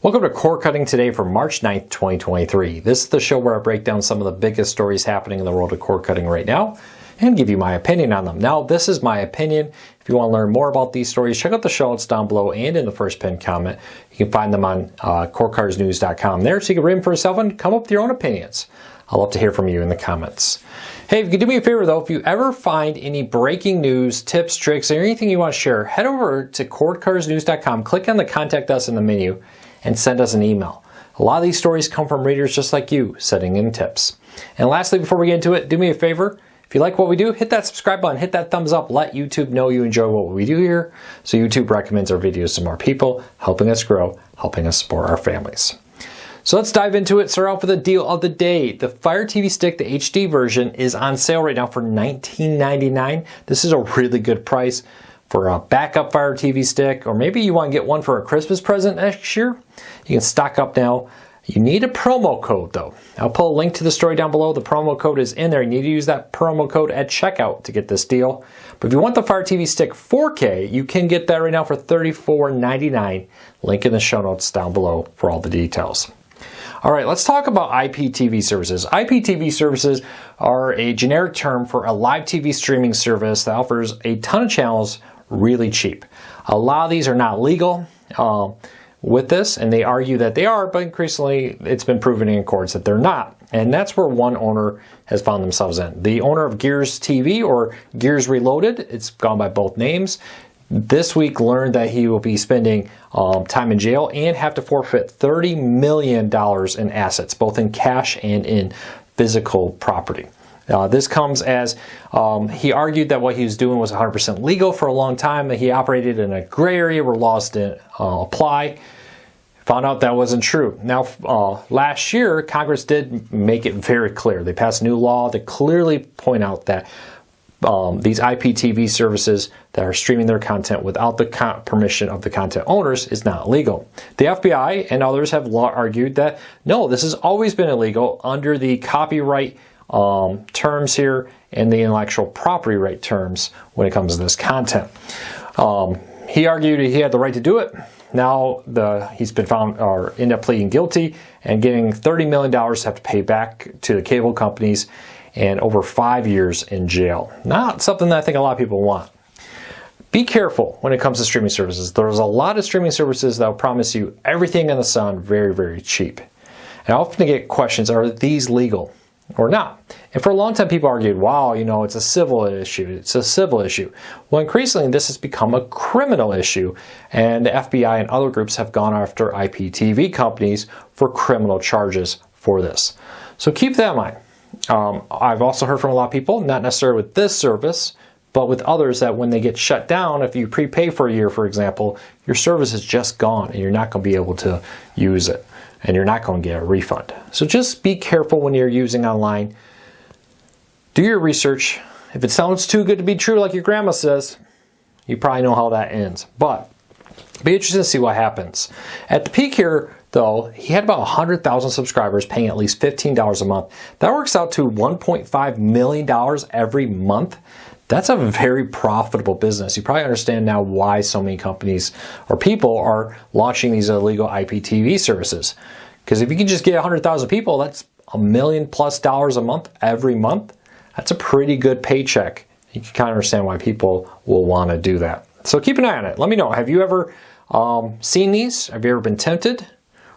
Welcome to Cord Cutting today for March 9th, 2023. This is the show where I break down some of the biggest stories happening in the world of cord cutting right now and give you my opinion on them. Now, this is my opinion. If you want to learn more about these stories, check out the show notes down below and in the first pinned comment. You can find them on cordcuttersnews.com there, so you can read them for yourself and come up with your own opinions. I'd love to hear from you in the comments. Hey, if you could do me a favor though, if you ever find any breaking news, tips, tricks, or anything you want to share, head over to cordcuttersnews.com, click on the Contact Us in the menu, and send us an email. A lot of these stories come from readers just like you, sending in tips. And lastly, before we get into it, do me a favor. If you like what we do, hit that subscribe button, hit that thumbs up, let YouTube know you enjoy what we do here, so YouTube recommends our videos to more people, helping us grow, helping us support our families. So let's dive into it. Start off with the deal of the day. The Fire TV Stick, the HD version, is on sale right now for $19.99. This is a really good price for a backup Fire TV Stick, or maybe you want to get one for a Christmas present next year. You can stock up now. You need a promo code though. I'll put a link to the story down below. The promo code is in there. You need to use that promo code at checkout to get this deal. But if you want the Fire TV Stick 4K, you can get that right now for $34.99. Link in the show notes down below for all the details. All right, let's talk about IPTV services. IPTV services are a generic term for a live TV streaming service that offers a ton of channels really cheap. A lot of these are not legal with this, and they argue that they are, but increasingly it's been proven in courts that they're not. And that's where one owner has found themselves in. The owner of Gears TV, or Gears Reloaded, it's gone by both names, this week learned that he will be spending time in jail and have to forfeit $30 million in assets, both in cash and in physical property. This comes as he argued that what he was doing was 100% legal for a long time, that he operated in a gray area where laws didn't apply. Found out that wasn't true. Now, last year, Congress did make it very clear. They passed a new law that clearly point out that these IPTV services that are streaming their content without the permission of the content owners is not legal. The FBI and others have argued that, no, this has always been illegal under the copyright terms here and the intellectual property right terms when it comes to this content. He argued he had the right to do it. Now he's been found or ended up pleading guilty and getting $30 million to have to pay back to the cable companies and over 5 years in jail. Not something that I think a lot of people want. Be careful when it comes to streaming services. There's a lot of streaming services that will promise you everything in the sun very, very cheap. And I often get questions, are these legal or not? And for a long time, people argued, wow, you know, it's a civil issue. It's a civil issue. Well, increasingly, this has become a criminal issue, and the FBI and other groups have gone after IPTV companies for criminal charges for this. So keep that in mind. I've also heard from a lot of people, not necessarily with this service, but with others, that when they get shut down, if you prepay for a year, for example, your service is just gone and you're not going to be able to use it, and you're not going to get a refund. So just be careful when you're using online. Do your research. If it sounds too good to be true, like your grandma says, you probably know how that ends. But be interested to see what happens. At the peak here, though, he had about 100,000 subscribers paying at least $15 a month. That works out to $1.5 million every month. That's a very profitable business. You probably understand now why so many companies or people are launching these illegal IPTV services. Because if you can just get 100,000 people, that's $1 million+ a month every month. That's a pretty good paycheck. You can kind of understand why people will want to do that. So keep an eye on it. Let me know. Have you ever seen these? Have you ever been tempted?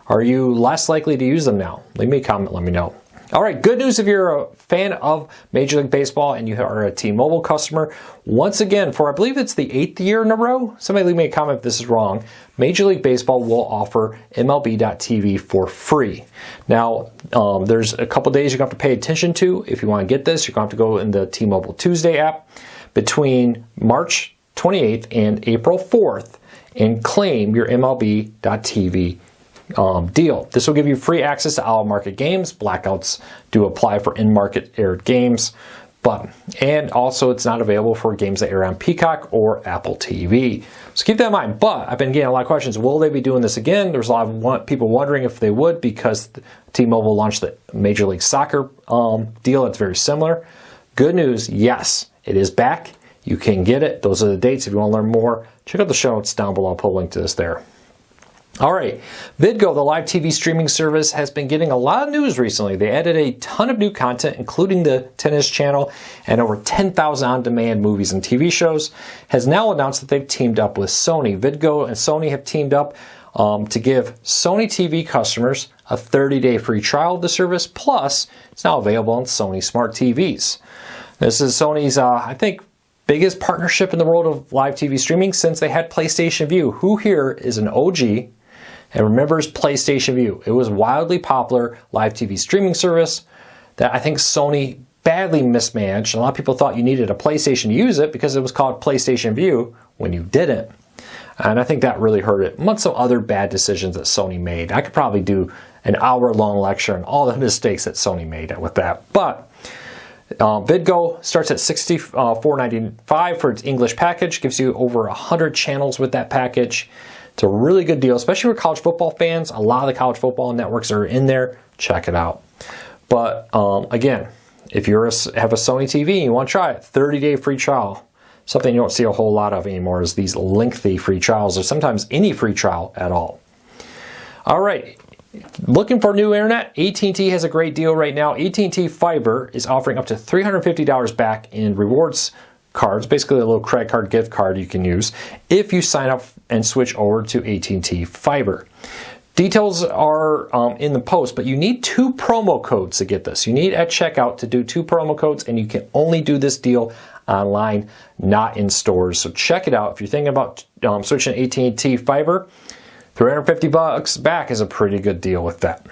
Are you less likely to use them now? Leave me a comment, let me know. All right, good news if you're a fan of Major League Baseball and you are a T-Mobile customer. Once again, for I believe it's the 8th year in a row, somebody leave me a comment if this is wrong, Major League Baseball will offer MLB.TV for free. Now, there's a couple days you're going to have to pay attention to. If you want to get this, you're going to have to go in the T-Mobile Tuesday app between March 28th and April 4th and claim your MLB.TV deal. This will give you free access to out-of-market games. Blackouts do apply for in-market aired games, and also it's not available for games that air on Peacock or Apple TV. So keep that in mind. But I've been getting a lot of questions. Will they be doing this again? There's a lot of people wondering if they would, because T-Mobile launched the Major League Soccer deal that's very similar. Good news, yes, it is back. You can get it. Those are the dates. If you want to learn more, check out the show notes down below. I'll put a link to this there. All right, Vidgo, the live TV streaming service, has been getting a lot of news recently. They added a ton of new content, including the tennis channel and over 10,000 on-demand movies and TV shows, has now announced that they've teamed up with Sony. Vidgo and Sony have teamed up to give Sony TV customers a 30-day free trial of the service, plus it's now available on Sony smart TVs. This is Sony's, I think, biggest partnership in the world of live TV streaming since they had PlayStation Vue. Who here is an OG and remembers PlayStation Vue? It was a wildly popular live TV streaming service that I think Sony badly mismanaged. A lot of people thought you needed a PlayStation to use it because it was called PlayStation Vue when you didn't. And I think that really hurt it. Among some other bad decisions that Sony made. I could probably do an hour-long lecture on all the mistakes that Sony made with that. But Vidgo starts at $64.95 for its English package. Gives you over 100 channels with that package. It's a really good deal, especially for college football fans. A lot of the college football networks are in there. Check it out. But again, if you have a Sony TV and you want to try it, 30-day free trial. Something you don't see a whole lot of anymore is these lengthy free trials, or sometimes any free trial at all. All right, looking for new internet? AT&T has a great deal right now. ATT Fiverr is offering up to $350 back in rewards cards, basically a little credit card gift card you can use if you sign up and switch over to AT&T Fiverr. Details are in the post, but you need 2 promo codes to get this. You need at checkout to do 2 promo codes, and you can only do this deal online, not in stores. So check it out. If you're thinking about switching to AT&T Fiverr, $350 back is a pretty good deal with that.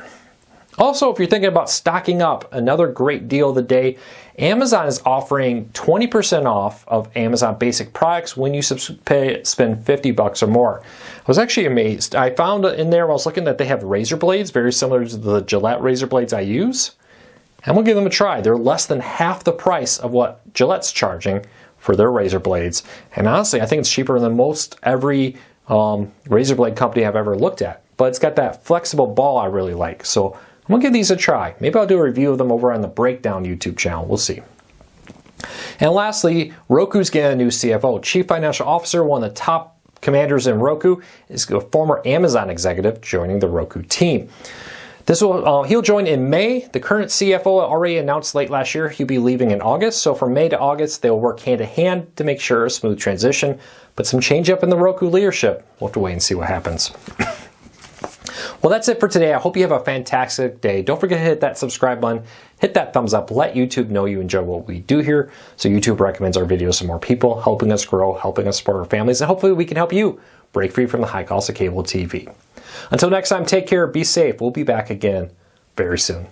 Also, if you're thinking about stocking up, another great deal of the day, Amazon is offering 20% off of Amazon basic products when you spend $50 or more. I was actually amazed. I found in there when I was looking that they have razor blades, very similar to the Gillette razor blades I use. I'm going to give them a try. They're less than half the price of what Gillette's charging for their razor blades. And honestly, I think it's cheaper than most every razor blade company I've ever looked at. But it's got that flexible ball I really like. So I'm going to give these a try. Maybe I'll do a review of them over on the Breakdown YouTube channel. We'll see. And lastly, Roku's getting a new CFO. Chief Financial Officer, one of the top commanders in Roku, is a former Amazon executive joining the Roku team. He'll join in May. The current CFO already announced late last year he'll be leaving in August. So from May to August, they'll work hand in hand to make sure a smooth transition. But some change up in the Roku leadership. We'll have to wait and see what happens. Well, that's it for today. I hope you have a fantastic day. Don't forget to hit that subscribe button, hit that thumbs up, let YouTube know you enjoy what we do here, so YouTube recommends our videos to more people, helping us grow, helping us support our families, and hopefully we can help you break free from the high cost of cable TV. Until next time, take care, be safe. We'll be back again very soon.